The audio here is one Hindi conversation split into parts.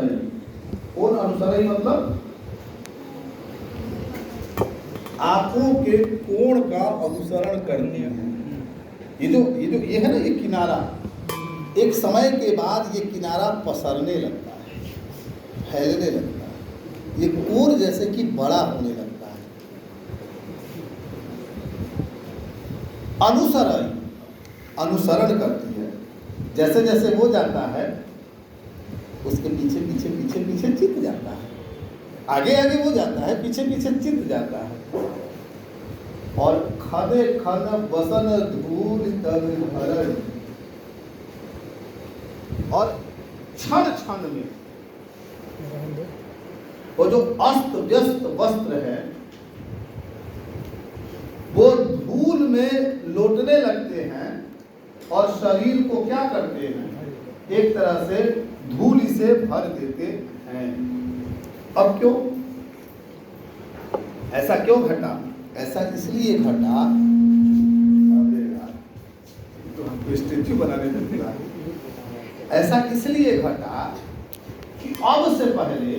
अनुसरई। कौन अनुसरई मतलब आंखों के कोण का अनुसरण करते हैं। ये है ना, ये किनारा एक समय के बाद ये किनारा पसरने लगता है, फैलने लगता है, ये कोर जैसे कि बड़ा होने लगता है। अनुसरण अनुसरण करती है, जैसे जैसे वो जाता है उसके पीछे पीछे पीछे पीछे चित जाता है, आगे आगे वो जाता है, पीछे पीछे चित जाता है। और खने खन वसन धूल तन हरण, और क्षण क्षण में वो जो अस्त व्यस्त वस्त्र है वो धूल में लौटने लगते हैं और शरीर को क्या करते हैं, एक तरह से धूल से भर देते हैं। अब क्यों ऐसा क्यों घटा? ऐसा इसलिए घटा, तो हमको स्टेच्यू बनाने में मिला। ऐसा इसलिए घटा कि अब से पहले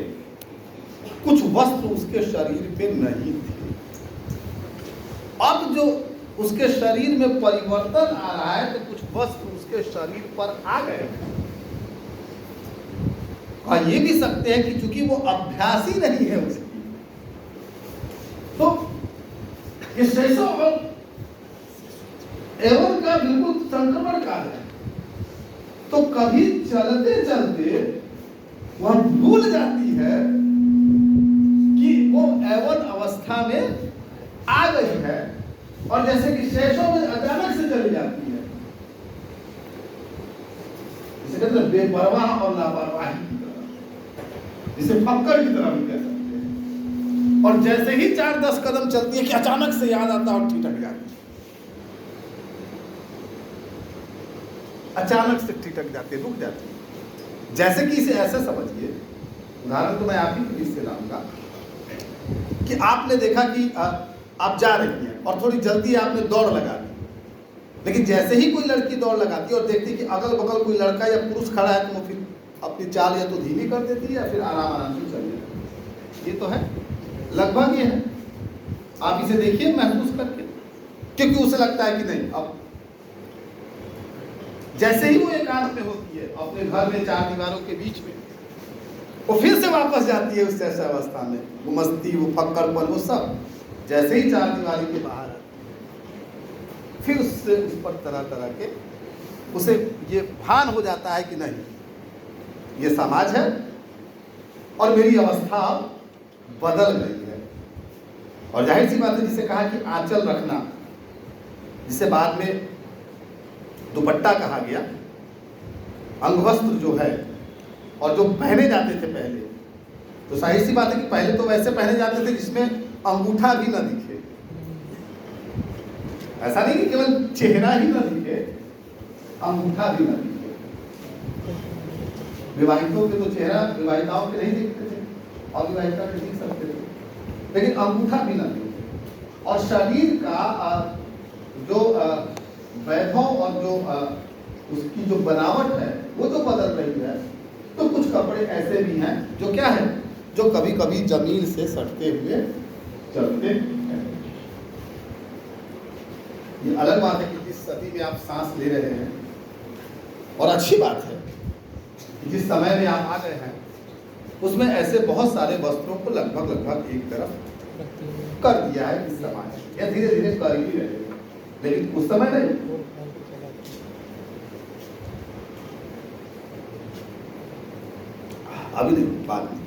कुछ वस्त्र उसके शरीर पे नहीं थे, अब जो उसके शरीर में परिवर्तन आ रहा है तो कुछ वस्त्र उसके शरीर पर आ गए। और ये भी सकते हैं कि चूंकि वो अभ्यासी नहीं है उसकी, तो ये शैशव एवं का बिल्कुल संक्रमण काल है। तो कभी चलते चलते वह भूल जाती है कि वो एवं अवस्था में आ गई है, और जैसे कि शैशव में अचानक से चली जाती है, जिसे कहते हैं बेपरवाह और लापरवाही की तरह, जिसे फक्कर की तरह भी कह सकते हैं। और जैसे ही 4-10 कदम चलती है कि अचानक से याद आता और ठिठक जाती है, अचानक से ठिठक जाती है, रुक जाती है। जैसे कि इसे ऐसे समझिए, उदाहरण तो मैं आप ही के से लाऊंगा कि आपने देखा कि आप जा रही हैं और थोड़ी जल्दी आपने दौड़ लगा दी, लेकिन जैसे ही कोई लड़की दौड़ लगाती है और देखती है कि अगल बगल कोई लड़का या पुरुष खड़ा है, तो वो फिर अपनी चाल या तो धीमी कर देती है या फिर आराम आराम से चल जाती है। ये तो है, लगभग ये है। आप इसे देखिए महसूस करके, क्योंकि उसे लगता है कि नहीं, अब जैसे ही वो एकांत में होती है अपने घर में 4 दीवारों के बीच में, वो फिर से वापस जाती है उस ऐसा अवस्था में, वो मस्ती, वो फक्करपन, वो सब जैसे ही 4 दीवारी के बाहर आती है, फिर उससे उस पर तरह तरह के उसे ये भान हो जाता है कि नहीं, ये समाज है और मेरी अवस्था बदल गई है। और जाहिर सी बात है, जिसे कहा कि आंचल रखना, जिसे बाद में दुपट्टा कहा गया, अंगवस्त्र जो है, और जो पहने जाते थे पहले, तो जाहिर सी बात है कि पहले तो वैसे पहने जाते थे जिसमें अंगूठा भी न दिखे। ऐसा नहीं कि केवल चेहरा ही न दिखे, अंगूठा भी न दिखे। विवाहितों के तो चेहरा विवाहिताओं के नहीं दिखते थे, अविवाहिता के दिख सकते थे, लेकिन अंगूठा भी न दिखे। और शरीर का जो वैभव और जो उसकी जो बनावट है वो तो बदल रही है। तो कुछ कपड़े ऐसे भी हैं जो क्या है, जो कभी कभी जमीन से सटते हुए चलते हैं। ये अलग बात है कि जिस सदी में आप सांस ले रहे हैं, और अच्छी बात है जिस समय में आप आ गए हैं, उसमें ऐसे बहुत सारे वस्त्रों को लगभग एक तरफ कर दिया है इस समाज, या धीरे धीरे कर ही रहे, लेकिन उस समय नहीं। अभी नहीं, बाद में।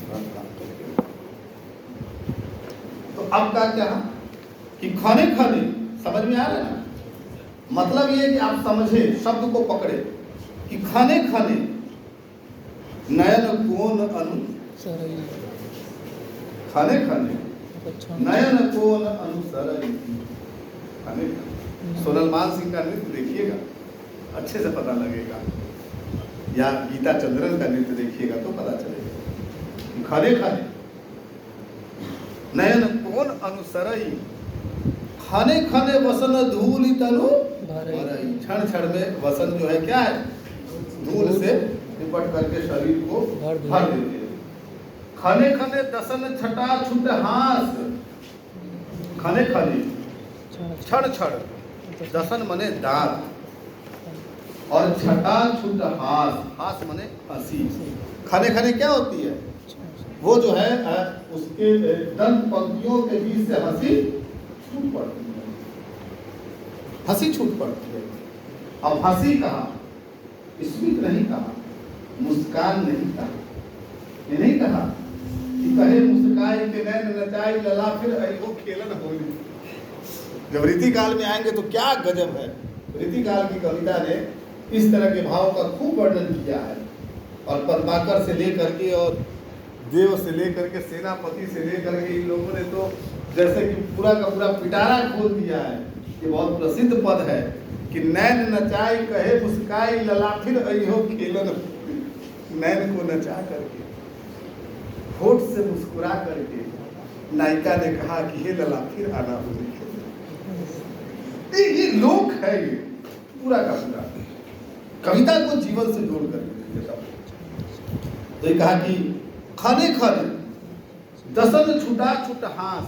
तो अब का क्या कि खने खने समझ में आ रहा है ना, मतलब ये कि आप समझे, शब्द को पकड़े कि खने खने नयन कोन अनु, खने खने नयन कोन अनुसरई। सोनलमान सिंह का नृत्य देखिएगा, अच्छे से पता लगेगा, या गीता चंद्रन का नृत्य देखिएगा तो पता चलेगा। खने खने नयन कोन अनुसरई, खने खने वसन धूल तनु भरई। क्षण क्षण में वसन जो है क्या है, धूल से निपट करके शरीर को भर देते हैं। खने खने दसन छटा छुट हास, खने खने क्षण क्षण, दसन मने दांत, और छटा छुट हास, हास मने हंसी। खने खने क्या होती है? वो जो है उसके दंत पंक्तियों के बीच से हंसी छूट पड़ती है, हंसी छूट पड़ती है। अब हंसी कहा, स्मित नहीं कहा, मुस्कान नहीं कहा, ये नहीं कहा कि कहे मुस्काई के नैन नचाई लला फिर अयो खेलन होली। जब रीतिकाल में आएंगे तो क्या गजब है। रीतिकाल की कविता ने इस तरह के भाव का खूब वर्णन किया है, और पद्माकर से लेकर के और देव से लेकर के सेनापति से लेकर के इन लोगों ने तो जैसे कि पूरा का पूरा पिटारा खोल दिया है। ये बहुत प्रसिद्ध पद है कि नैन नचाई कहे मुस्काई लला फिर अयो खेलन। नैन को नचा करके, होठ से मुस्कुरा करके नायिका ने कहा कि हे लला फिर आना होली खेलने। ये लोक है, ये पूरा का पूरा कविता को जीवन से जोड़ करके। तो ये कहा कि खने खने दसन छुटा छुट हास,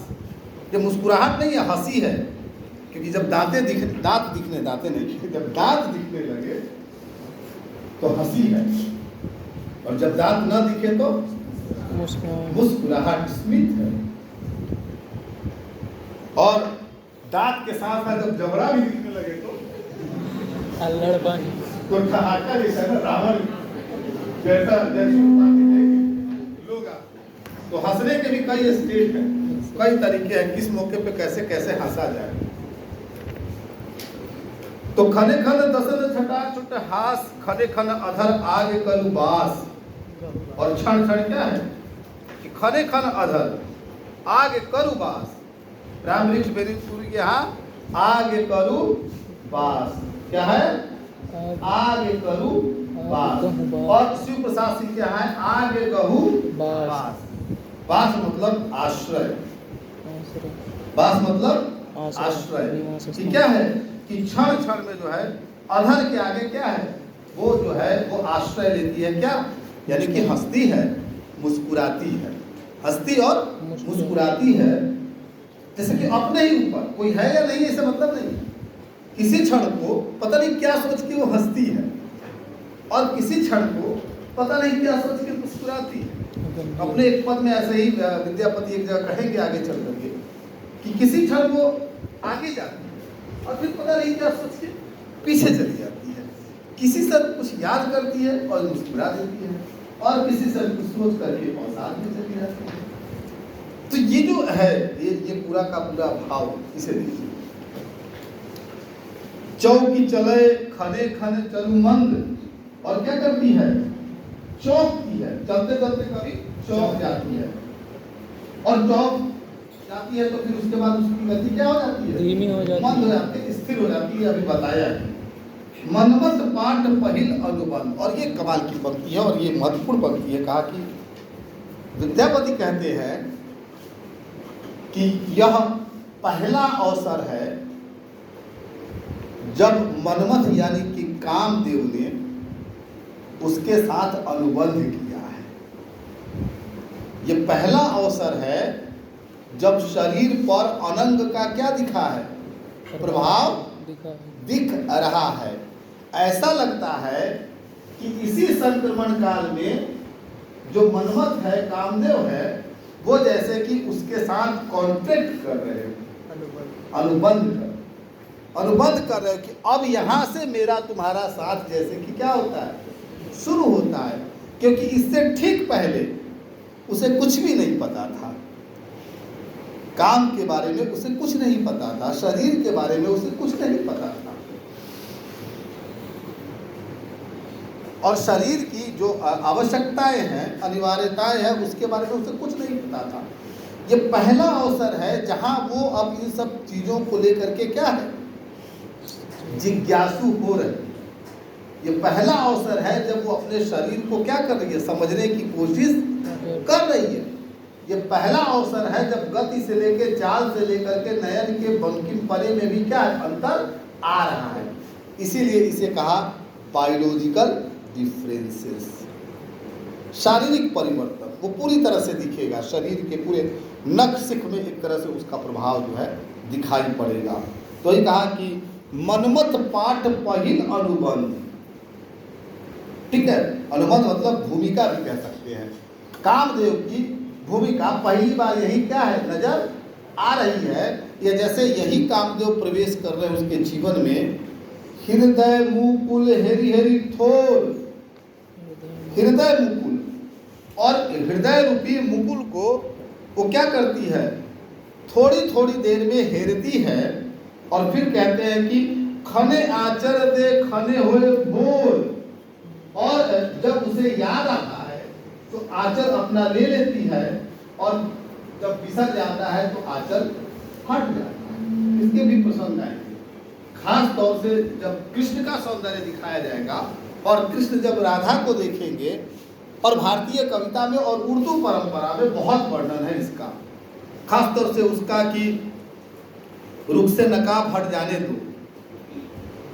ये मुस्कुराहट नहीं है, हंसी है। क्योंकि जब दांत नहीं, जब दांत दिखने लगे तो हंसी है, और जब दांत न दिखे तो मुस्कुराहट, स्मित है। और दांत के साथ साथ जब जबड़ा भी दिखने लगे तो ठहाका जैसा ना, रावण जैसा लोग। तो हंसने के भी कई स्टेज हैं, कई तरीके हैं, किस मौके पे कैसे कैसे हंसा जाए। तो खने खन दसन छटा छुट हास, खने खन अधर आग कलु बास। और क्षण क्षण क्या है कि खने खन अधर आग करु बास। राम वृक्ष बेनीपुर यहाँ आग करू बास, क्या है? आग करू बास। और शिव प्रसाद सिंह क्या है? आग कहू बास। बास मतलब आश्रय, बास मतलब आश्रय। क्या है कि क्षण क्षण में जो है अधर के आगे क्या है? वो जो है वो आश्रय लेती है, क्या? यानी कि हंसती है, मुस्कुराती है, हंसती और मुस्कुराती है। जैसे कि अपने ही ऊपर कोई है या नहीं ऐसा मतलब नहीं। किसी क्षण को पता नहीं क्या सोच के वो हंसती है, और किसी क्षण को पता नहीं क्या सोच के मुस्कुराती है। अपने एक पद में ऐसे ही विद्यापति एक जगह कहेंगे आगे चल करके कि किसी क्षण वो आगे जाती है और फिर पता नहीं क्या सोच के पीछे चली जाती है। किसी से कुछ याद करती है और मुस्कुरा देती है, और किसी से कुछ सोच करके और साथ में चली जाती है। तो ये जो है ये पूरा का पूरा भाव, इसे देखिए। चौकी चले खने खन चलू मंद, और क्या करती है? चौकती है, चलते चलते कभी चौक जाती है, और चौक जाती है तो फिर उसके बाद उसकी गति क्या हो जाती है? धीमी हो जाती है, मंद हो जाती है, स्थिर हो जाती है। अभी बताया है मनमत पाठ पहिल अनुबंध। और ये कमाल की पंक्ति है और ये महत्वपूर्ण पंक्ति है। कहा कि विद्यापति कहते हैं कि यह पहला अवसर है जब मनमथ यानी कि कामदेव ने उसके साथ अनुबंध किया है। ये पहला अवसर है जब शरीर पर अनंग का क्या दिखा है? प्रभाव दिख रहा है। ऐसा लगता है कि इसी संक्रमण काल में जो मनमथ है, कामदेव है, वो जैसे कि उसके साथ कॉन्ट्रैक्ट कर रहे हैं, अनुबंध कर रहे हो कि अब यहाँ से मेरा तुम्हारा साथ जैसे कि क्या होता है? शुरू होता है। क्योंकि इससे ठीक पहले उसे कुछ भी नहीं पता था, काम के बारे में उसे कुछ नहीं पता था, शरीर के बारे में उसे कुछ नहीं पता था, और शरीर की जो आवश्यकताएं हैं, अनिवार्यताएं हैं, उसके बारे में उसे कुछ नहीं पता था। ये पहला अवसर है जहां वो अब इन सब चीजों को लेकर के क्या है? जिज्ञासु हो रहे। ये पहला अवसर है जब वो अपने शरीर को क्या कर रही है? समझने की कोशिश कर रही है। ये पहला अवसर है जब गति से लेकर, चाल से लेकर के नयन के बंकिम परे में भी क्या है? अंतर आ रहा है। इसीलिए इसे कहा बायोलॉजिकल डिफरेंसेस। शारीरिक परिवर्तन वो पूरी तरह से दिखेगा, शरीर के पूरे नख शिख में एक तरह से उसका प्रभाव जो है दिखाई पड़ेगा। तो ये कहा कि मनमत पाठ पहिल अनुबंध, ठीक है, अनुबंध मतलब भूमिका भी कह सकते हैं। कामदेव की भूमिका पहली बार यही क्या है नजर आ रही है, या जैसे यही कामदेव प्रवेश कर रहे हैं उसके जीवन में। हृदय मुकुल हेरी हेरी थोर, हृदय मुकुल, और हृदय रूपी मुकुल को वो क्या करती है, थोड़ी थोड़ी देर में हेरती है, और फिर कहते हैं कि खने आचर दे खने हुए भोर, और जब उसे याद आता है तो आचर अपना ले लेती है, और जब बिसर जाता है तो आचर हट जाता है। इसके भी प्रसंग आएंगे, खास तौर से जब कृष्ण का सौंदर्य दिखाया जाएगा, और कृष्ण जब राधा को देखेंगे, और भारतीय कविता में और उर्दू परंपरा में बहुत वर्णन है इसका, खास तौर से उसका कि रुख से नकाब हट जाने दो,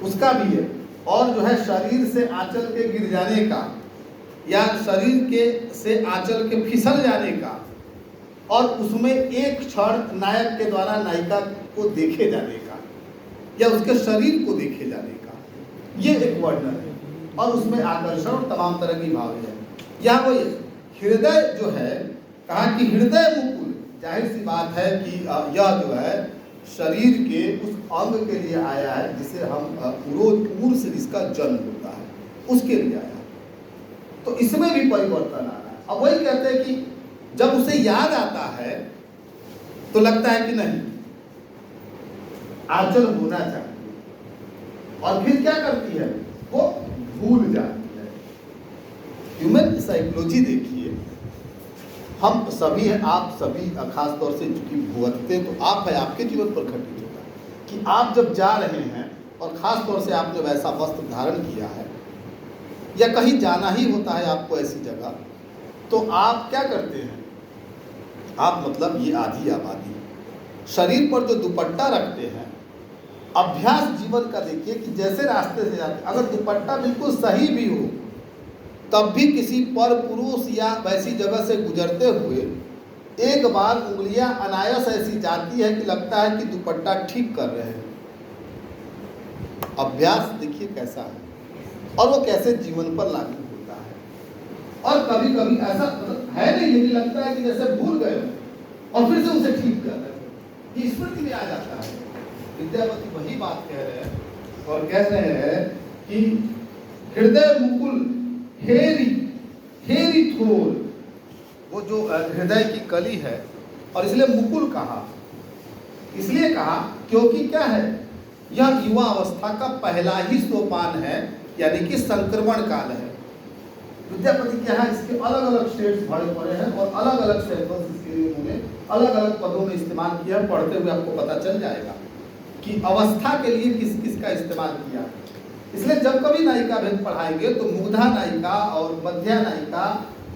उसका भी है, और जो है शरीर से आंचल के गिर जाने का, या शरीर के से आंचल के फिसल जाने का, और उसमें एक क्षण नायक के द्वारा नायिका को देखे जाने का, या उसके शरीर को देखे जाने का, ये एक वर्णन है, और उसमें आकर्षण और तमाम तरह की भाव है। यहाँ वो हृदय जो है, कहा कि हृदय मुकुल, जाहिर सी बात है कि यह जो है शरीर के उस अंग के लिए आया है जिसे हम उर से जिसका जन्म होता है उसके लिए आया, तो इसमें भी परिवर्तन आ रहा है। अब वही कहते हैं कि जब उसे याद आता है तो लगता है कि नहीं आंचल होना चाहिए, और फिर क्या करती है वो भूल जाती है। ह्यूमन साइकोलॉजी देखिए, हम सभी हैं, आप सभी खास तौर से चूंकि भुगतते तो आप है, आपके जीवन पर घटित होगा कि आप जब जा रहे हैं, और ख़ास तौर से आपने वैसा वस्त्र धारण किया है, या कहीं जाना ही होता है आपको ऐसी जगह, तो आप क्या करते हैं, आप मतलब ये आधी आबादी शरीर पर जो दुपट्टा रखते हैं, अभ्यास जीवन का देखिए कि जैसे रास्ते से जाते, अगर दुपट्टा बिल्कुल सही भी हो तब भी किसी पर पुरुष या वैसी जगह से गुजरते हुए एक बार उंगलियां अनायास ऐसी जाती है कि लगता है कि दुपट्टा ठीक कर रहे हैं। अभ्यास देखिए कैसा है, और वो कैसे जीवन पर लागू होता है। और कभी कभी ऐसा है नहीं, ये लगता है कि जैसे भूल गए और फिर से उसे ठीक कर रहे हो, ये स्मृति में आ जाता है। विद्यापति वही बात कह रहे हैं, और कह रहे हैं कि हृदय मुकुल हेरी हेरी थोर, वो जो हृदय की कली है, और इसलिए मुकुल कहा, इसलिए कहा क्योंकि क्या है, यह युवा अवस्था का पहला ही सोपान है, यानी कि संक्रमण काल है। विद्यापति के यहाँ इसके अलग अलग स्टेट्स भरे पड़े हैं, और अलग अलग सैंपल्स इसके लिए उन्होंने अलग अलग पदों में इस्तेमाल किया है। पढ़ते हुए आपको पता चल जाएगा कि अवस्था के लिए किस किस का इस्तेमाल किया। इसलिए जब कभी नायिका भेद पढ़ाएंगे तो मुग्धा नायिका और मध्या नायिका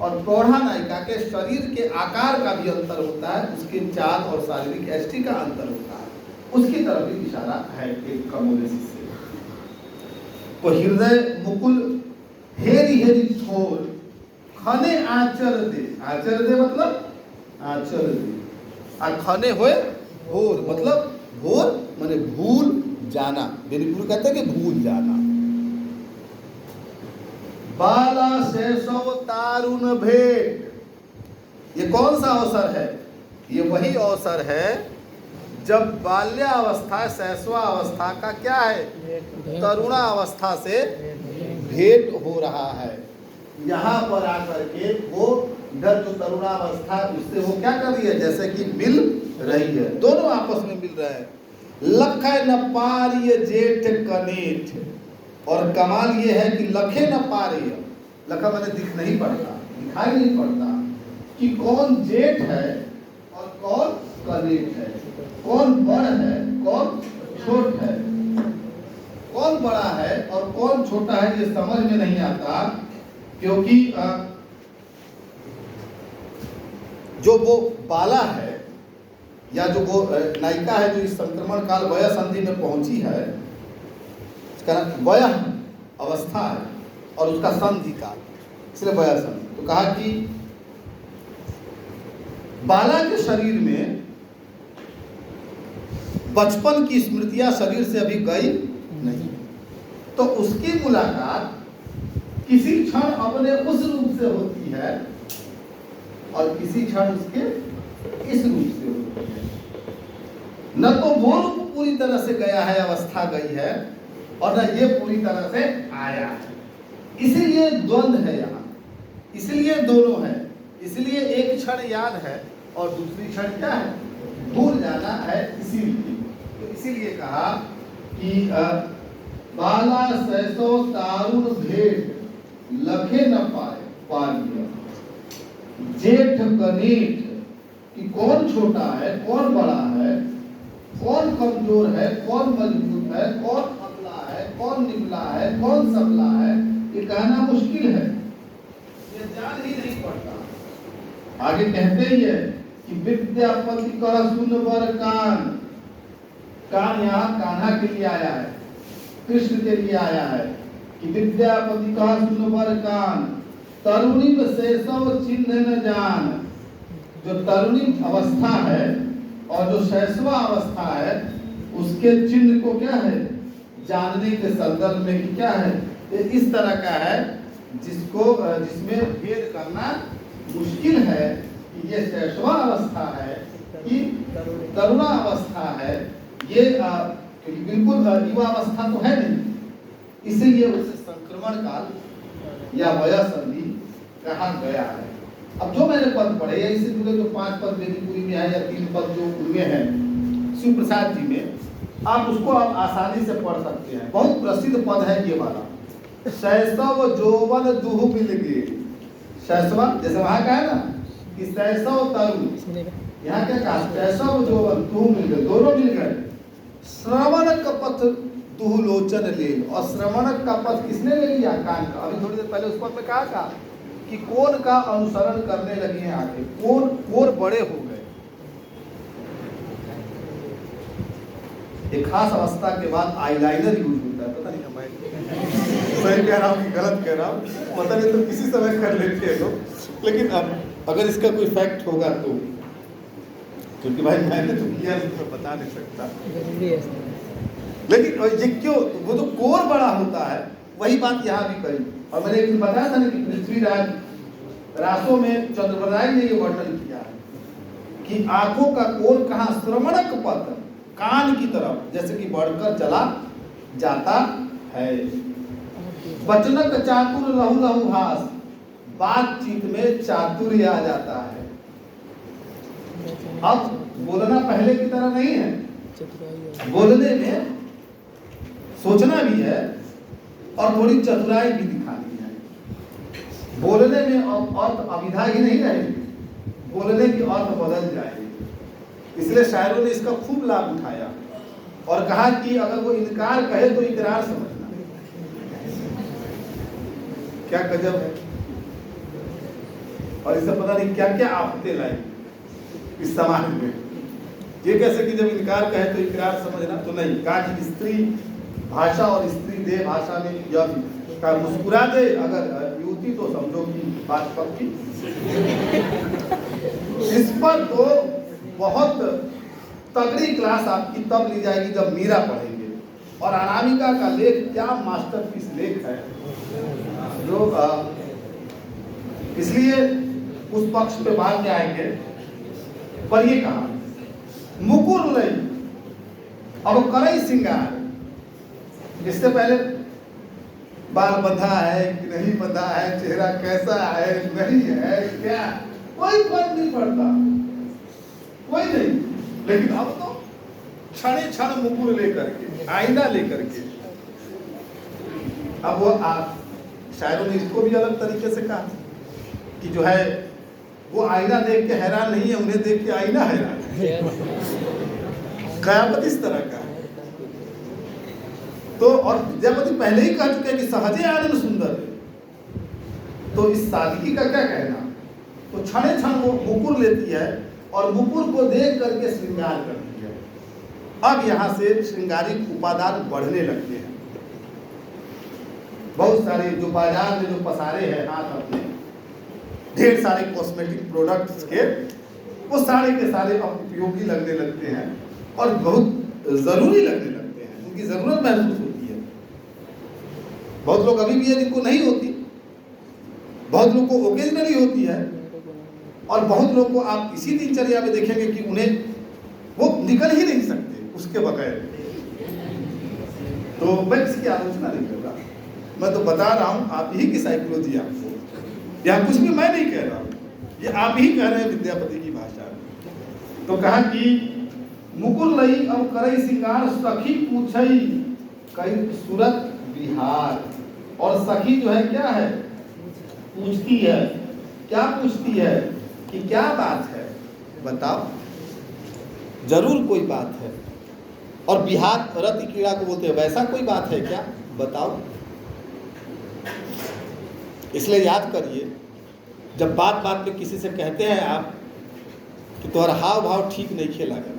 और प्रौढ़ा नायिका के शरीर के आकार का भी अंतर होता है, उसके चाल और शारीरिक एष्टि का अंतर होता है, उसकी तरफ भी इशारा है एक कमोलेसिस से। तो हृदय मुकुल हेरी हेरी थोर खने आचर दे, आचर दे मतलब आचर दे, और खने होए भोर मतलब भोर माने भूल जाना, बेनीपुर कहते हैं कि भूल जाना। बाला शैशव तारुण भेंट, ये कौन सा अवसर है, ये वही अवसर है जब बाल्यावस्था शैशवावस्था का क्या है, तरुणावस्था से भेंट हो रहा है। यहाँ पर आकर के वो इधर जो तरुणावस्था उससे वो क्या कर रही है, जैसे कि मिल रही है, दोनों आपस में मिल रहे हैं। लखे न पारिय जेठ कनेठ, और कमाल ये है कि लखे न पारिय, लखा मैंने दिख नहीं पड़ता, दिखाई नहीं पड़ता कि कौन जेठ है और कौन कनेठ है, कौन बड़ है कौन छोट है, कौन बड़ा है और कौन छोटा है, ये समझ में नहीं आता। क्योंकि जो वो बाला है या जो वो नायिका है जो इस संक्रमण काल वय संधि में पहुंची है, इसका वय अवस्था है और उसका संधि काल, इसलिए वय संधि। तो कहा कि बाला के शरीर में बचपन की स्मृतियां शरीर से अभी गई नहीं, तो उसकी मुलाकात किसी क्षण अपने उस रूप से होती है और किसी क्षण उसके इस रूप से होती है। न तो वो रूप पूरी तरह से गया है, अवस्था गई है, और न ये पूरी तरह से आया है। इसीलिए द्वंद्व है यहाँ, इसलिए दोनों है, इसलिए एक क्षण याद है और दूसरी क्षण क्या है, भूल जाना है। इसीलिए कहा कि बाला सैसो तारुण भेंट लखे न पाए पालिया, जेठ कनीठ कि कौन छोटा है, कौन बड़ा है, कौन कमजोर है, कौन मजबूत है, कौन अबला है, कौन निबला है, कौन सबला है, ये कहना मुश्किल है, ये जान ही नहीं पड़ता। आगे कहते ही है कि विद्यापति का सुन बर कान, कान यहाँ कान्हा के लिए आया है, कृष्ण के लिए आया है कि विद्यापति का सुन बर कान, तरुणी में शैशव चिन्ह न जान। जो तरुणी अवस्था है और जो शैशवा अवस्था है उसके चिन्ह को क्या है, जानने के संदर्भ में कि क्या है, ये इस तरह का है जिसमें भेद करना मुश्किल है कि ये शैशवा अवस्था है कि तरुणा अवस्था है। ये बिल्कुल युवा अवस्था तो है नहीं, इसीलिए उसे संक्रमण काल या वया संधि कहा गया है। अब जो मैंने पद पढ़े या इससे जुड़े जो 5 पद वेदीपुरी में है या 3 पद जो उनमें है शिव प्रसाद जी में, आप उसको आप आसानी से पढ़ सकते हैं। बहुत प्रसिद्ध पद है ये वाला, शैशव जोवन दुह मिल गए। शैशवा जैसे वहां का है ना कि शैशव तरुण, यहाँ क्या कहा, शैशव जोवन दुह मिल गए, दोनों मिल गए। श्रवण कपथ दुह लोचन ले, और श्रवण का पथ किसने ले लिया, कान का। अभी थोड़ी देर पहले उस पद में कहा था कि कौन का अनुसरण करने लगे हैं आगे, कौन बड़े हो गए। एक खास अवस्था के बाद आईलाइनर यूज होता है, पता नहीं मैं सही कह रहा हूँ कि गलत कह रहा हूँ, पता नहीं तो किसी समय कर लेते हैं लोग, लेकिन अब अगर इसका कोई फैक्ट होगा तो, क्योंकि भाई मैंने तो किया तो बता नहीं सकता, लेकिन ये क्यों, वो तो कोर बड़ा होता है, वही बात यहाँ भी कही। और मैंने एक दिन बताया था ना कि पृथ्वीराज रासों में चंद्रवराय ने ये वर्णन किया है कि आंखों का कोर कहाँ, श्रवणक पथ, कान की तरफ जैसे कि बढ़कर चला जाता है। वचनक चातुर लहु लहु हास, बातचीत में चातुर्य आ जाता है। अब बोलना पहले की तरह नहीं है, बोलने में सोचना भी है और थोड़ी चतुराई भी दिखानी है। बोलने में अर्थ अविधा ही नहीं रहेगी, बोलने की अर्थ बदल जाएगी। इसलिए शायरों ने इसका खूब लाभ उठाया और कहा कि अगर वो इनकार कहे तो इकरार समझना। क्या गजब है, और इससे पता नहीं क्या क्या आफतें लाई इस समाज में। ये कैसे कि जब इनकार कहे तो इकरार समझना, तो नहीं कहा कि स्त्री भाषा और स्त्री देह भाषा में यह भी का मुस्कुरा दे अगर युवती तो समझो कि बात पक्की। इस पर तो बहुत तगड़ी क्लास आपकी तब ली जाएगी जब मीरा पढ़ेंगे। और अनामिका का लेख क्या मास्टरपीस लेख है, जो इसलिए उस पक्ष पे बाद में आएंगे। पर ये कहा मुकुर लई अब करई सिंगार, इससे पहले बाल बंधा है कि नहीं बंधा है, चेहरा कैसा है नहीं है, क्या कोई फर्क नहीं पड़ता, कोई नहीं। लेकिन अब तो क्षण क्षण मुकुर लेकर के, आईना लेकर के। अब वो शायरों ने इसको भी अलग तरीके से कहा कि जो है वो आईना देख के हैरान नहीं है, उन्हें देख के आईना हैरान है। कयामत इस तरह का है। तो और विद्यापति पहले ही कह चुके हैं कि सहजे आनंद सुंदर है, तो इस सादगी का क्या कहना। तो क्षण क्षण वो मुकुर लेती है और मुकुर को देख करके श्रृंगार करती है। अब यहाँ से श्रृंगारिक उपादान बढ़ने लगते हैं। बहुत सारे जो बाजार में जो पसारे हैं हाथ अपने, ढेर सारे कॉस्मेटिक प्रोडक्ट्स के, वो सारे के सारे अब उपयोगी लगने लगते हैं और बहुत ज़रूरी लगने लगते हैं, उनकी ज़रूरत महसूस होती है। बहुत लोग अभी भी है जिनको नहीं होती, बहुत लोग को ओकेजनली होती है, और बहुत लोग को आप इसी दिनचर्या में देखेंगे कि उन्हें वो निकल ही नहीं सकते उसके बगैर। तो मैं इसकी आलोचना नहीं कर रहा, मैं तो बता रहा हूँ आप ही की साइकोलॉजी आपको, या कुछ भी मैं नहीं कह रहा हूँ, ये आप ही कह रहे हैं विद्यापति की भाषा। तो कहा कि मुकुर लई अब करई सिंगार सखी पूछई कई सूरत बिहार। और सखी जो है क्या है, पूछती है। क्या पूछती है कि क्या बात है, बताओ, जरूर कोई बात है। और बिहार रति कीड़ा को बोलते हैं, वैसा कोई बात है क्या, बताओ। इसलिए याद करिए, जब बात बात पे किसी से कहते हैं आप कि तुम्हारा हाव भाव ठीक नहीं खेला गया,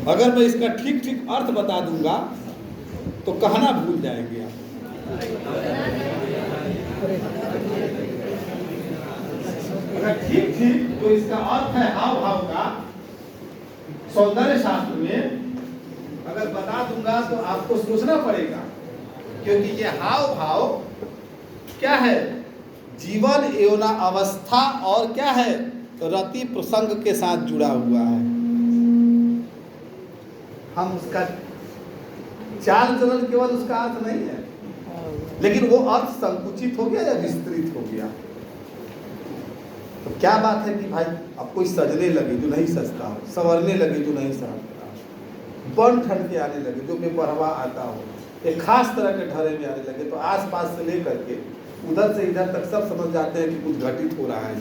अगर मैं इसका ठीक ठीक अर्थ बता दूंगा तो कहना भूल जाएंगे आप। अगर ठीक ठीक जो इसका अर्थ है हाव भाव का सौंदर्य शास्त्र में अगर बता दूंगा तो आपको सोचना पड़ेगा, क्योंकि ये हाव भाव क्या है, जीवन एवं अवस्था और क्या है, रति प्रसंग के साथ जुड़ा हुआ है। हम उसका चाल चलन केवल उसका अर्थ नहीं है, लेकिन वो अर्थ संकुचित हो गया या विस्तृत हो गया। तो क्या बात है कि भाई अब कोई सजने लगे जो नहीं सजता हो, संवरने लगे जो नहीं संवरता हो, बन ठंड के आने लगे जो बेपरवाह आता हो, एक खास तरह के ढरे में आने लगे, तो आस पास से लेकर के उधर से इधर तक सब समझ जाते हैं कि कुछ घटित हो रहा है,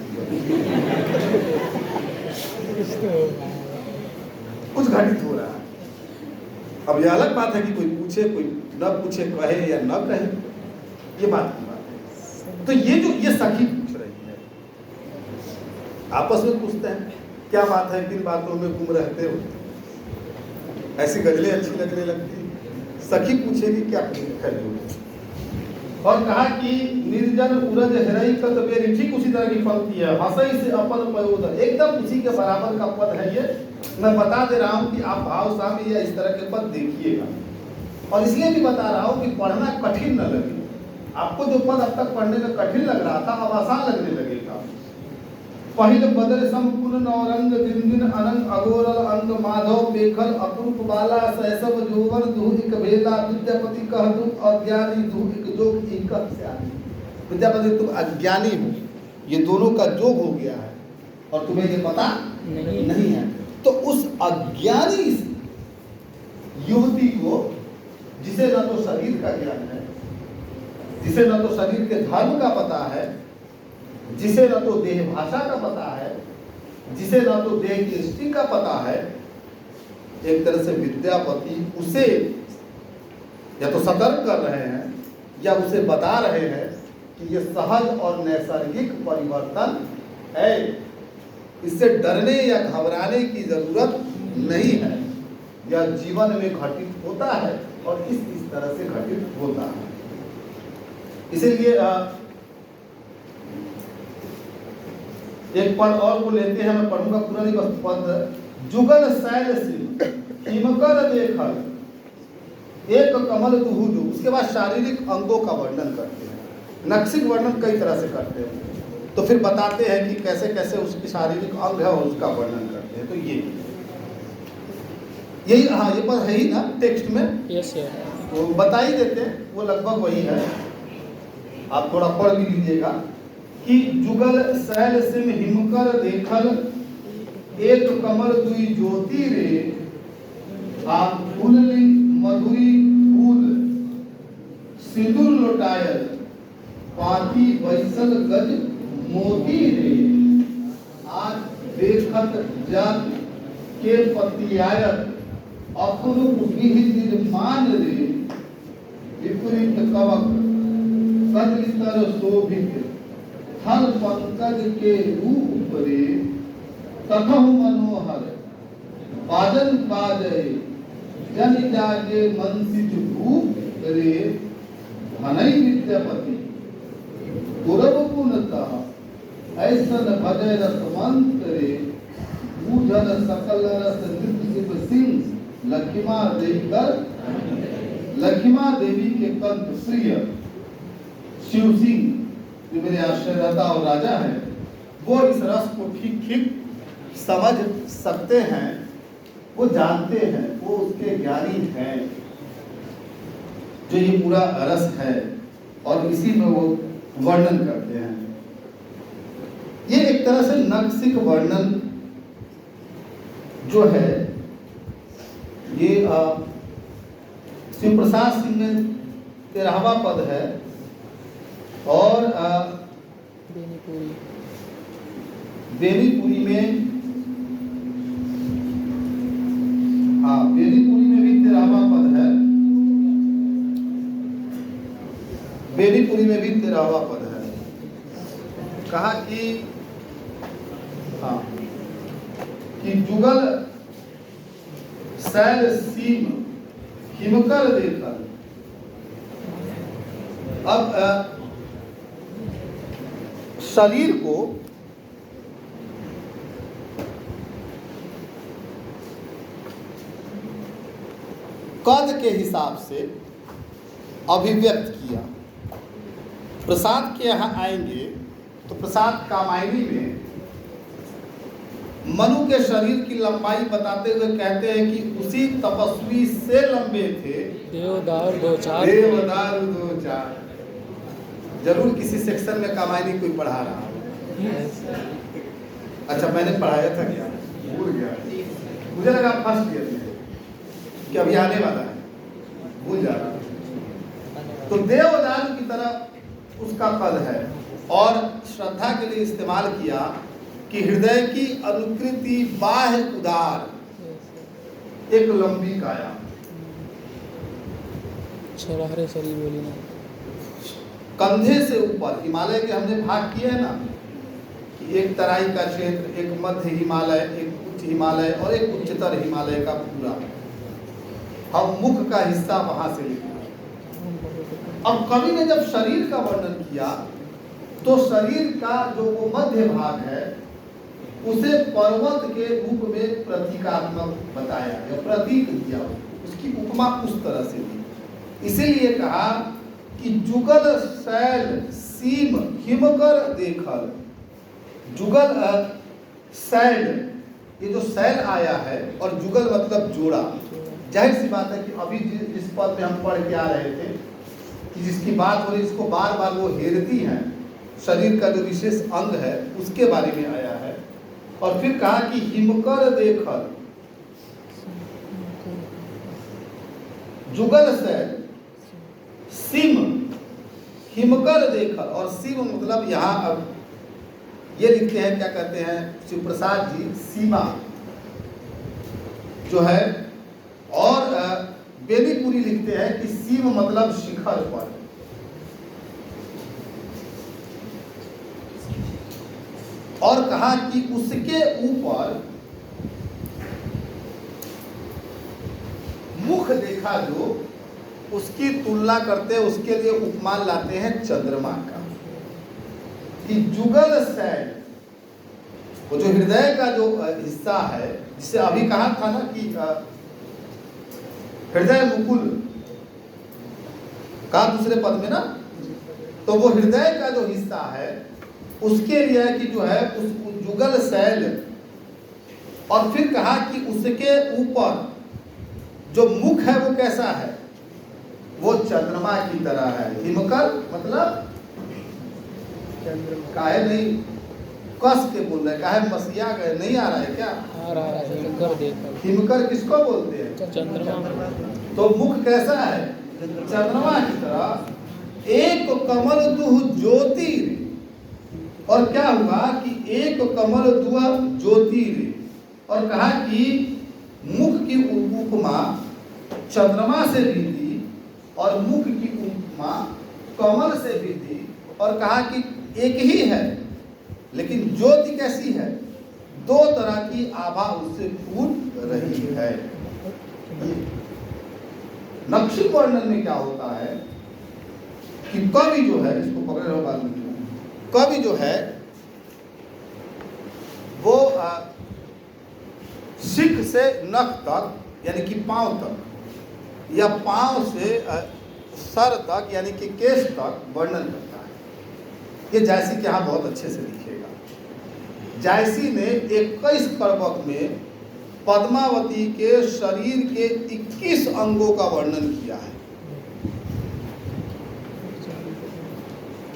कुछ घटित हो रहा है। अब ये अलग बात है कि कोई पूछे कोई न पूछे, कहे या न कहे, ये बात की बात है। तो ये जो ये सखी पूछ रही है, आपस में पूछते हैं क्या बात है, किन बातों में गुम रहते हो, ऐसी गजलें अच्छी लगने लगती, सखी पूछेगी क्या खरीदो। और कहा कि निर्जन उरज हरई कत बेरी, ठीक उसी तरह की पंक्ति है, हसई से अपन पयोदर, एकदम उसी के बराबर का पद है ये। मैं बता दे रहा हूँ कि आप भाव सामी या इस तरह के पद देखिएगा, और इसलिए भी बता रहा हूँ कि पढ़ना कठिन न लगे आपको। जो पद अब तक पढ़ने में कठिन लग रहा था अब आसान लगने लगेगा। पहिल बदल संपूर्ण नौरंग दिन दिन अनंग अगोरल अंग माधव बेखल अपूर्व बाला सहसव जोवर दू एक भेला विद्यापति कह दू अज्ञानी दू एक जोग एक स्यानी। विद्यापति तुम अज्ञानी हो, ये दोनों का जोग हो गया है और तुम्हें ये पता नहीं है। तो उस अज्ञानी युवती को, जिसे न तो शरीर का ज्ञान है, जिसे न तो शरीर के धर्म का पता है, जिसे न तो देह भाषा का पता है, जिसे न तो देह की दृष्टि का पता है, एक तरह से विद्यापति उसे या तो सतर्क कर रहे हैं या उसे बता रहे हैं कि ये सहज और नैसर्गिक परिवर्तन है, इससे डरने या घबराने की जरूरत नहीं है, यह जीवन में घटित होता है और इस तरह से घटित होता है। इसीलिए एक पद और को लेते हैं, मैं पढ़ूंगा पूरा नहीं बस पद। जुगल शैल सिंह हिमकर देखल एक कमल दुहुजु, उसके बाद शारीरिक अंगों का वर्णन करते हैं, नक्सिक वर्णन कई तरह से करते हैं, तो फिर बताते हैं कि कैसे कैसे उसकी शारीरिक अंग है और उसका वर्णन करते हैं। तो यही हाँ ये पद है ही ना टेक्स्ट में, यस सर, तो बता ही देते हैं, वो लगभग वही है, आप थोड़ा पढ़ भी लीजिएगा कि जुगल शैल सिंह हिमकर देखल एक कमल दुई ज्योति रे आप फूलली मधुरी फूल सिंदूर लुटायल पाती बैसल गज मोती रे आज देखत जग के पतियायत अपूर्व विहित मान रे विपरीत कवक कदलितर शोभित थल पंकज के रूप रे तथहु मनोहर बाजन बाजय जन जागे मनसिज भूप रे धनई विद्यापति गुरव पुनतः ऐसन भजय रस मंत्र पूजन सकल रस शिव सिंह लक्ष्मा देवी कर लक्ष्मा देवी के कंठ प्रिय शिव सिंह जो मेरे आश्रय रहता और राजा है, वो इस रस को ठीक ठीक समझ सकते हैं, वो जानते हैं, वो उसके ज्ञानी हैं, जो ये पूरा रस है और इसी में वो वर्णन करते हैं। ये एक तरह से नक्सिक वर्णन जो है ये शिव प्रसाद सिंह में 13वां पद है और बेनीपुरी में बेनीपुरी में भी 13वां पद है, बेनीपुरी में भी 13वां पद है। कहा कि जुगल शैल सीम हिमकर देखल। अब शरीर को कद के हिसाब से अभिव्यक्त किया। प्रसाद के यहाँ आएंगे तो प्रसाद कामायनी में मनु के शरीर की लंबाई बताते हुए कहते हैं कि उसी तपस्वी से लंबे थे देवदार दो चार। जरूर किसी सेक्शन में कामायनी कोई पढ़ा रहा है। अच्छा, मैंने पढ़ाया था क्या, भूल गया, मुझे लगा फर्स्ट ईयर में कि अभी आने वाला है, भूल जा रहा। तो देवदार की तरह उसका पद है और श्रद्धा के लिए इस्तेमाल किया कि हृदय की अनुकृति बाह्य उदार, एक लंबी काया, छराहरे शरीर बोली ना, कंधे से ऊपर। हिमालय के हमने भाग किए हैं ना कि एक तराई का क्षेत्र, एक मध्य हिमालय, एक उच्च हिमालय और एक उच्चतर हिमालय का पूरा, हम मुख का हिस्सा वहां से लिखा। अब कवि ने जब शरीर का वर्णन किया तो शरीर का जो वो मध्य भाग है उसे पर्वत के रूप में प्रतीकात्मक बताया या प्रतीक दिया, उसकी उपमा उस तरह से दी। इसीलिए कहा कि जुगल शैल सीम हिमकर देखल। जुगल शैल, ये जो शैल आया है और जुगल मतलब जोड़ा। जाहिर सी बात है कि अभी जिस पद में हम पढ़ के आ रहे थे कि जिसकी बात हो रही, इसको बार बार वो हेरती हैं, शरीर का जो विशेष अंग है उसके बारे में आया है। और फिर कहा कि हिमकर देखल, जुगल शैल सिम हिमकर देखल। और सिम मतलब यहाँ अब ये लिखते हैं, क्या कहते हैं शिव प्रसाद जी, सीमा जो है, और बेनीपुरी लिखते हैं कि सीम मतलब शिखर पर। और कहा कि उसके ऊपर मुख देखा जो, उसकी तुलना करते उसके लिए उपमान लाते हैं चंद्रमा का। कि जुगल शैल, वो जो हृदय का जो हिस्सा है, जिसे अभी कहा था ना कि हृदय मुकुल, कहा दूसरे पद में ना, तो वो हृदय का जो हिस्सा है उसके लिए कि जो है उस जुगल शैल। और फिर कहा कि उसके ऊपर जो मुख है वो कैसा है, वो चंद्रमा की तरह है। हिमकर मतलब काहे नहीं कस के बोल रहे, काहे मसीहा गए, नहीं आ रहा है क्या, आ रहा है। हिमकर देखल, हिमकर किसको बोलते हैं, चंद्रमा। तो मुख कैसा है, चंद्रमा की तरह। एक कमल दुह ज्योति, और क्या हुआ कि एक कमल दुह ज्योति। और कहा कि मुख की उपमा चंद्रमा से भी दी और मुख की उपमा कमल से भी दी। और कहा कि एक ही है लेकिन ज्योति कैसी है, दो तरह की आभा उससे फूट रही है। नक्शी वर्णन में क्या होता है कि कवि जो है, इसको पकड़े रहो बाद में, कवि जो है शिख से नख तक यानी कि पांव तक या पांव से सर तक यानी कि केश तक वर्णन करता है। ये जायसी के यहाँ बहुत अच्छे से लिखेगा। जायसी ने 21 करवक में पद्मावती के शरीर के 21 अंगों का वर्णन किया है।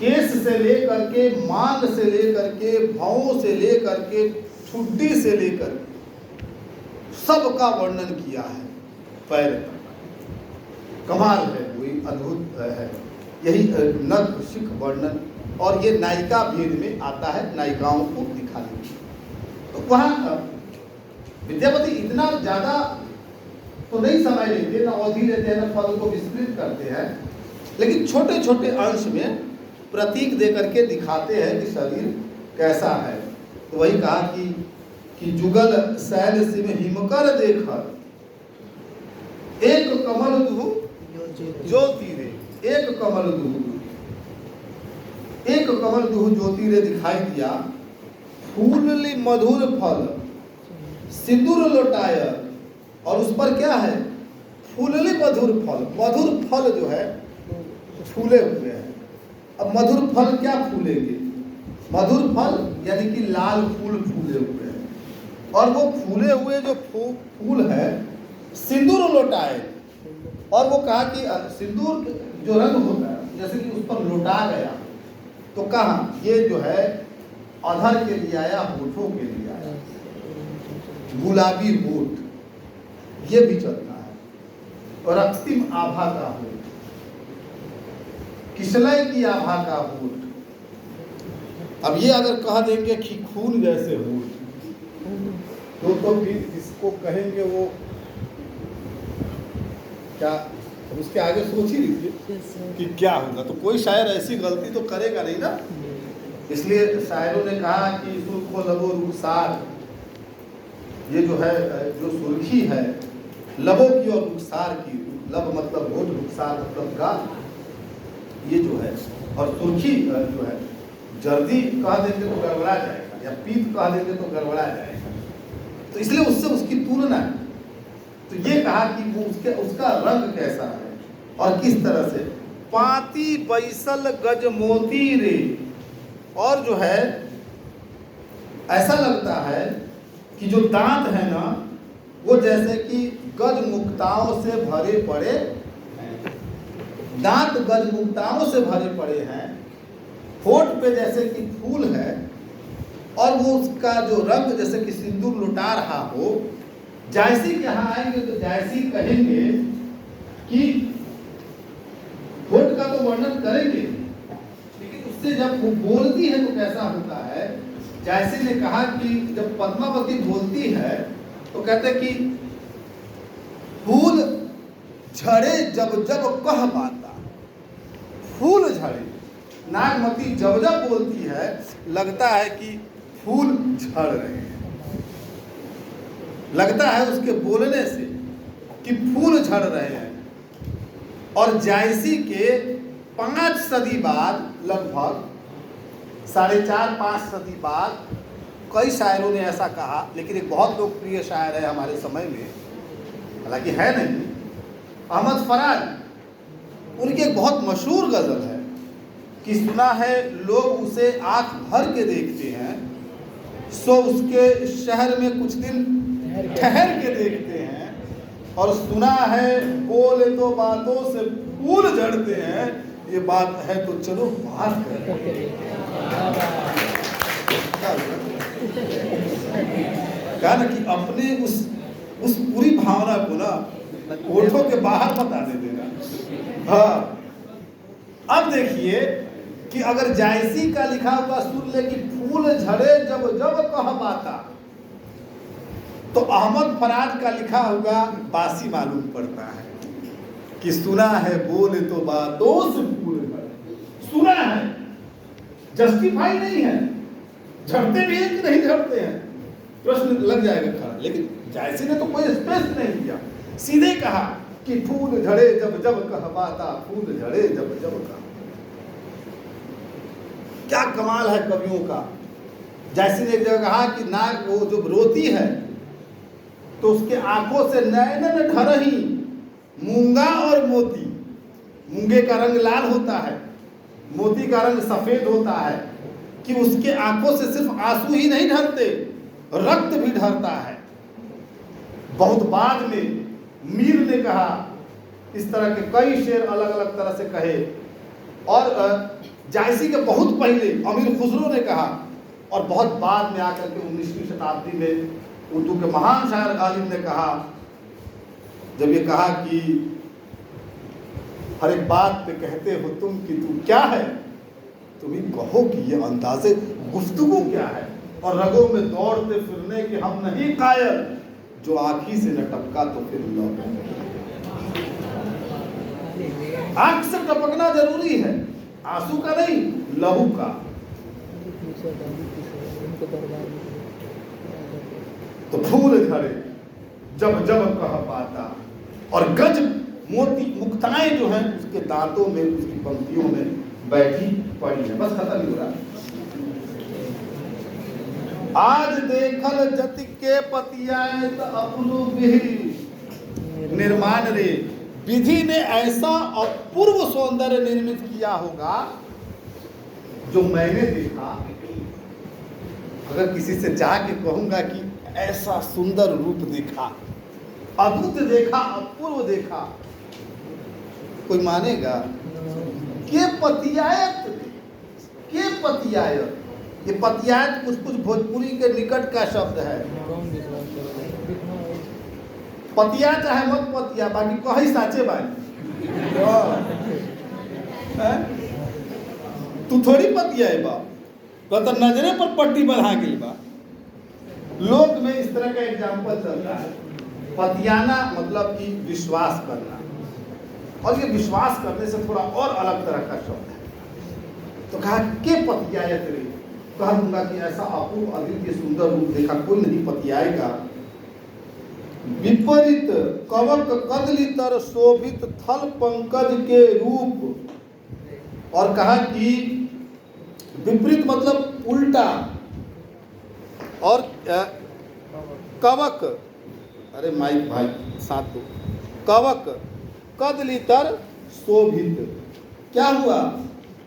केस से लेकर के, मांग से लेकर के, भौं से लेकर के, ठुड्डी से लेकर के सबका वर्णन किया है पैर तक। कमाल है, वही अद्भुत है। यही नख शिख वर्णन, और ये नायिका भेद में आता है, नायिकाओं को दिखाने के। तो वहाँ विद्यापति इतना ज़्यादा तो नहीं समय लेते, ना अवधि लेते हैं, ना फल को विस्तृत करते हैं, लेकिन छोटे छोटे अंश में प्रतीक दे करके दिखाते हैं कि शरीर कैसा है। तो वही कहा कि जुगल शैल सिम हिमकर देखर, एक कमल दुहु ज्योति रे, एक कमल दुहु ज्योति रे दिखाई दिया। फूलली मधुर फल सिंदूर लोटाय, और उस पर क्या है? फूलली मधुर फल। मधुर फल जो है फूले हुए हैं। अब मधुर फल क्या फूलेंगे? मधुर फल यानी कि लाल फूल फूले हुए हैं, और वो फूले हुए जो फूल है सिंदूर लोटाए। और वो कहा कि सिंदूर जो रंग होता है जैसे कि उस पर लौटा गया, तो कहाँ ये जो है अधर के लिए आया, होठों के लिए आया, गुलाबी होठ ये भी चलता है, और रक्तिम आभा का होठ, किसलय की आभा का होठ। अब ये अगर कह देंगे कि खून जैसे होठ, तो फिर इसको कहेंगे वो क्या? अब उसके आगे सोच ही लीजिए कि क्या होगा। तो कोई शायर ऐसी गलती तो करेगा नहीं ना, इसलिए शायरों ने कहा कि सुर्खो लबो रुखसार, ये जो है जो सुर्खी है लबों की और रुखसार की, लब मतलब होठ, रुखसार मतलब गाल, ये जो है, और सुर्खी जो है जर्दी कह देंगे तो गड़बड़ा जाएगा, या पीत कह देंगे तो गड़बड़ा जाएगा, तो इसलिए उससे उसकी तुलना है। तो ये कहा कि वो उसका रंग कैसा है और किस तरह से। पाती बैसल गज मोती रे, और जो है ऐसा लगता है कि जो दांत है ना वो जैसे कि गज मुक्ताओं से भरे पड़े, दांत गज मुक्ताओं से भरे पड़े हैं, होठ पे जैसे कि फूल है, और वो उसका जो रंग जैसे कि सिंदूर लुटा रहा हो। जायसी के यहाँ आएंगे तो जायसी कहेंगे कि होठ का तो वर्णन करेंगे, लेकिन उससे जब वो बोलती है तो कैसा होता है। जायसी ने कहा कि जब पद्मावती बोलती है तो कहते कि फूल झड़े जब जब कह बाता, फूल झड़े। नागमती जब जब बोलती है लगता है कि फूल झड़ रहे हैं, लगता है उसके बोलने से कि फूल झड़ रहे हैं। और जायसी के 5 सदी बाद, लगभग 4.5-5 सदी बाद कई शायरों ने ऐसा कहा, लेकिन एक बहुत लोकप्रिय शायर है हमारे समय में, हालांकि है नहीं, अहमद फराज, उनकी एक बहुत मशहूर गज़ल है कि सुना है लोग उसे आंख भर के देखते हैं, सो उसके शहर में कुछ दिन ठहर के देखते हैं, और सुना है बोले तो बातों से फूल झड़ते हैं, ये बात है तो चलो बात करें। कहा ना कि अपने उस पूरी भावना को ना होठों के बाहर मत आने देना। हाँ, अब देखिए कि अगर जायसी का लिखा हुआ सुन ले कि फूल झड़े जब जब कह बाता, तो अहमद फराज का लिखा हुआ बासी मालूम पड़ता है कि सुना है बोले तो बातों से फूल झड़े। सुना है, जस्टिफाई नहीं है, झड़ते भी हैं कि नहीं झड़ते हैं, प्रश्न लग जाएगा खड़ा। लेकिन जायसी ने तो कोई स्पेस नहीं दिया, सीधे कहा कि फूल झड़े जब जब कह बाता, फूल झड़े जब जब कह। क्या कमाल है कवियों का। जैसी ने एक जगह कहा कि नाग वो जो रोती है तो उसके आंखों से नयन ढरही मूंगा और मोती। मूंगे का रंग लाल होता है, मोती का रंग सफेद होता है, कि उसके आंखों से सिर्फ आंसू ही नहीं ढरते, रक्त भी ढरता है। बहुत बाद में मीर ने कहा, इस तरह के कई शेर अलग अलग तरह से कहे। और जायसी के बहुत पहले अमीर खुसरो ने कहा, और बहुत बाद में आकर के 19वीं शताब्दी में उर्दू के महान शायर गालिब ने कहा, जब ये कहा कि हर एक बात पे कहते हो तुम कि तू क्या है, तुम ही कहो कि ये अंदाज़े गुफ्तगू क्या है, और रगों में दौड़ते फिरने कि हम नहीं कायल, जो आँखी से न टपका तो फिर लौट। आँख से टपकना जरूरी है, आंसू का नहीं, लहू का। तो फूल झड़े जब जब कह पाता, और गज मोती मुक्ताएं जो हैं उसके दांतों में, उसकी पंक्तियों में बैठी पड़ी है। बस खत्म ही हो रहा। आज देखल जति के पतियाए त अपनो विधि निर्माण रे। विधि ने ऐसा अपूर्व सौंदर्य निर्मित किया होगा जो मैंने देखा। अगर किसी से जाके कहूंगा कि ऐसा सुंदर रूप देखा, अद्भुत देखा, अपूर्व देखा, कोई मानेगा? के पतियायत, के पतियायत। ये पतियायत कुछ कुछ भोजपुरी के निकट का शब्द है। पतिया चाहे मत पतिया, बाकी कही साचे बानी। तू थोड़ी पतियाए बा, तो नजरे पर पट्टी बढ़ा गई बा। लोक में इस तरह का एग्जाम्पल चलता है। पतियाना मतलब कि विश्वास करना, और ये विश्वास करने से थोड़ा और अलग तरह का शब्द है। तो कहा के पतियायत रे, कह दूंगा कि ऐसा अपूर्व अद्वितीय सुंदर रूप देखा, कोई नहीं पतियाएगा। विपरीत कवक कदलितर शोभित थल पंकज के रूप, और कहा कि विपरीत मतलब उल्टा, और कवक, अरे माइक भाई साथ दो, कवक कदलितर शोभित। क्या हुआ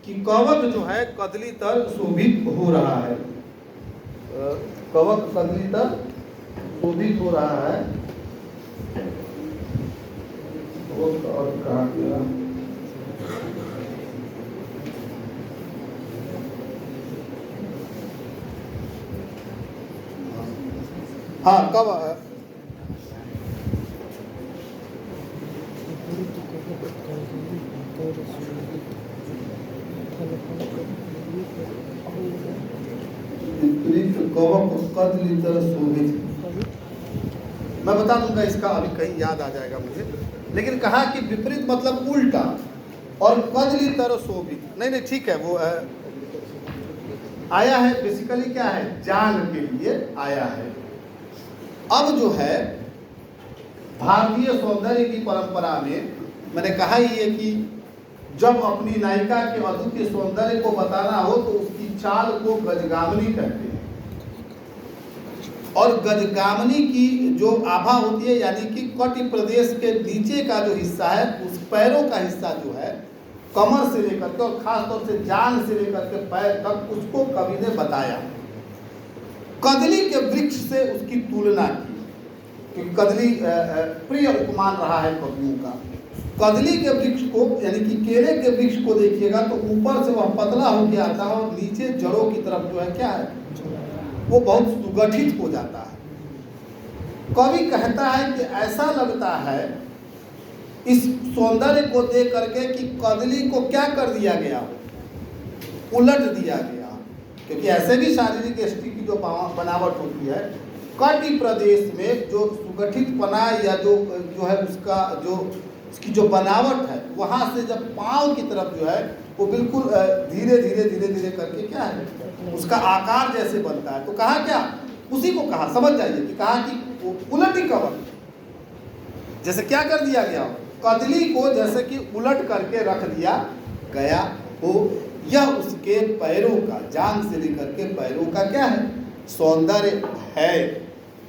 कि कवक जो है कदलितर शोभित हो रहा है, कवक कदलितर शोभित हो रहा है। और कहा गया हाँ कब मैं बता दूंगा इसका, अभी कहीं याद आ जाएगा मुझे। लेकिन कहा कि विपरीत मतलब उल्टा, और कदली तरह शोभित, नहीं ठीक है, वो आया है बेसिकली क्या है, जान के लिए आया है। अब जो है भारतीय सौंदर्य की परंपरा में मैंने कहा ही है कि जब अपनी नायिका के अद्वितीय सौंदर्य को बताना हो तो उसकी चाल को गजगामनी कहते हैं। और गजगामनी की जो आभा होती है, यानी कि कटि प्रदेश के नीचे का जो हिस्सा है, उस पैरों का हिस्सा जो है, कमर से लेकर के और खास तौर से जांघ से लेकर के पैर तक, उसको कवि ने बताया। कदली के वृक्ष से उसकी तुलना की, क्योंकि कदली प्रिय उपमान रहा है कवियों का। कदली के वृक्ष को, यानी कि केले के वृक्ष को देखिएगा तो ऊपर से वह पतला होकर आता है और नीचे जड़ों की तरफ जो है क्या है, वो बहुत सुगठित हो जाता है। कवि कहता है कि ऐसा लगता है इस सौंदर्य को देख करके कि कदली को क्या कर दिया गया, उलट दिया गया। क्योंकि ऐसे भी शारीरिक यष्टि की जो बनावट होती है, कटि प्रदेश में जो सुगठित पना या जो है उसका जो उसकी जो बनावट है, वहाँ से जब पाँव की तरफ जो है वो बिल्कुल धीरे धीरे धीरे धीरे करके क्या है, उसका आकार जैसे बनता है। तो कहा क्या, उसी को कहा, समझ जाइए कि कहा कि वो उलटी कवक, जैसे क्या कर दिया गया, कदली को जैसे कि उलट करके रख दिया गया हो। यह उसके पैरों का, जांग से लेकर के पैरों का क्या है, सौंदर्य है।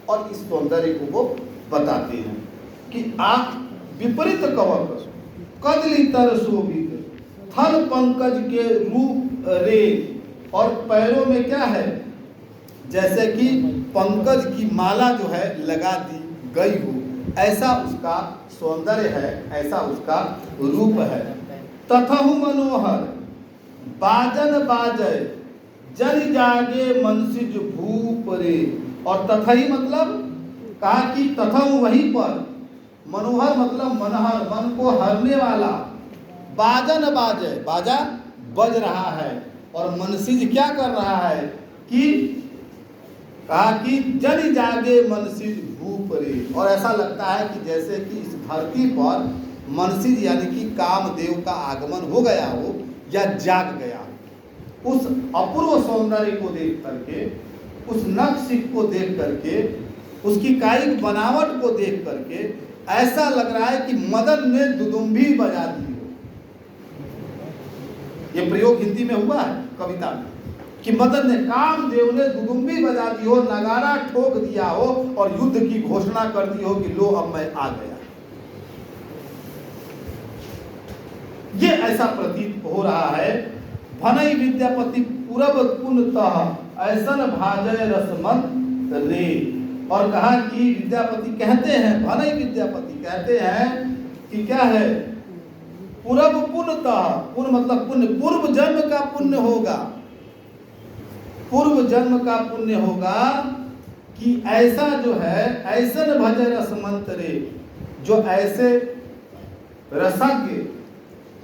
और इस सौंदर्य को वो बताते हैं कि आप विपरीत कवक कदलितर शोभित थल पंकज के रूप रे, और पैरों में क्या है, जैसे कि पंकज की माला जो है लगा दी गई हो, ऐसा उसका सौंदर्य है, ऐसा उसका रूप है। तथहु मनोहर बाजन बाजय जन जागे मनसिज भूप रे, और तथई मतलब कहा कि तथहु वहीं पर, मनोहर मतलब मनहर, मन को हरने वाला, बाजन बाजय बाजा बज रहा है, और मनसिज क्या कर रहा है कि कहा कि जन जागे मनसिज भूप रे, और ऐसा लगता है कि जैसे कि इस धरती पर मनसिज यानी कि कामदेव का आगमन हो गया हो या जाग गया। उस अपूर्व सौंदर्य को देख करके, उस नक्श को देख करके, उसकी कायिक बनावट को देख करके ऐसा लग रहा है कि मदन ने दुदुम्भी बजा दी हो। ये प्रयोग हिंदी में हुआ है कविता में कि मदन ने, कामदेव ने दुदुम्भी बजा दी हो, नगारा ठोक दिया हो और युद्ध की घोषणा कर दी हो कि लो अब मैं आ गया। ये ऐसा प्रतीत हो रहा है। भनई विद्यापति पूरब पुनतः ऐसन भाजय रसमत रे, और कहा कि विद्यापति कहते हैं, भनई विद्यापति कहते हैं कि क्या है, पूरब पुनतः, पुण्य मतलब पुण्य, पूर्व जन्म का पुण्य होगा, पूर्व जन्म का पुण्य होगा कि ऐसा जो है, ऐसन भजय रसमंत रे, जो ऐसे रसज्ञ,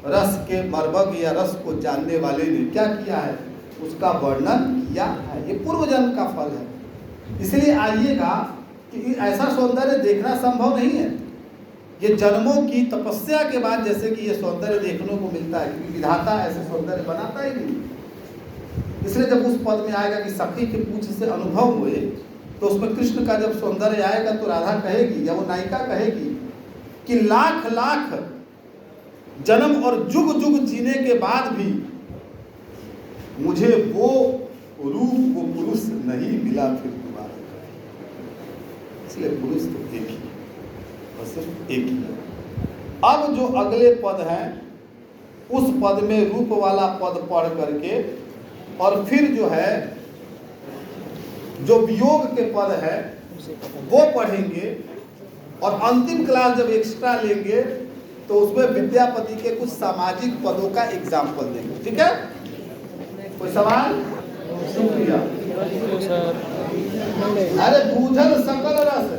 रस के मर्मज्ञ या रस को जानने वाले ने क्या किया है, उसका वर्णन किया है। ये पूर्व जन्म का फल है। इसलिए आइएगा कि ऐसा सौंदर्य देखना संभव नहीं है। ये जन्मों की तपस्या के बाद जैसे कि ये सौंदर्य देखने को मिलता है, क्योंकि विधाता ऐसे सौंदर्य बनाता ही नहीं। इसलिए जब उस पद में आएगा कि सखी के पूछ से अनुभव हुए, तो उसमें कृष्ण का जब सौंदर्य आएगा तो राधा कहेगी या वो नायिका कहेगी कि लाख लाख जन्म और जुग जुग जीने के बाद भी मुझे वो रूप, वो पुरुष नहीं मिला फिर दोबारा। इसलिए पुरुष तो एक ही है, और सिर्फ एक ही है। अब जो अगले पद हैं, उस पद में रूप वाला पद पढ़ करके और फिर जो है जो वियोग के पद है वो पढ़ेंगे, और अंतिम क्लास जब एक्स्ट्रा लेंगे तो उसमें विद्यापति के कुछ सामाजिक पदों का एग्जाम्पल देंगे। ठीक है, कोई सवाल? शुक्रिया। अरे बूझल सकल रस,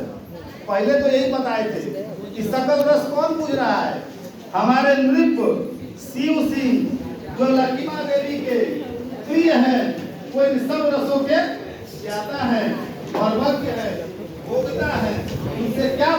पहले तो यही बताए थे कि सकल रस कौन बूझ रहा है? हमारे नृप शिव सिंह जो लक्ष्मा देवी के प्रिय है, वो इन सब रसों के ज्ञाता है, भरभक्य है, भोगता है। उनसे क्या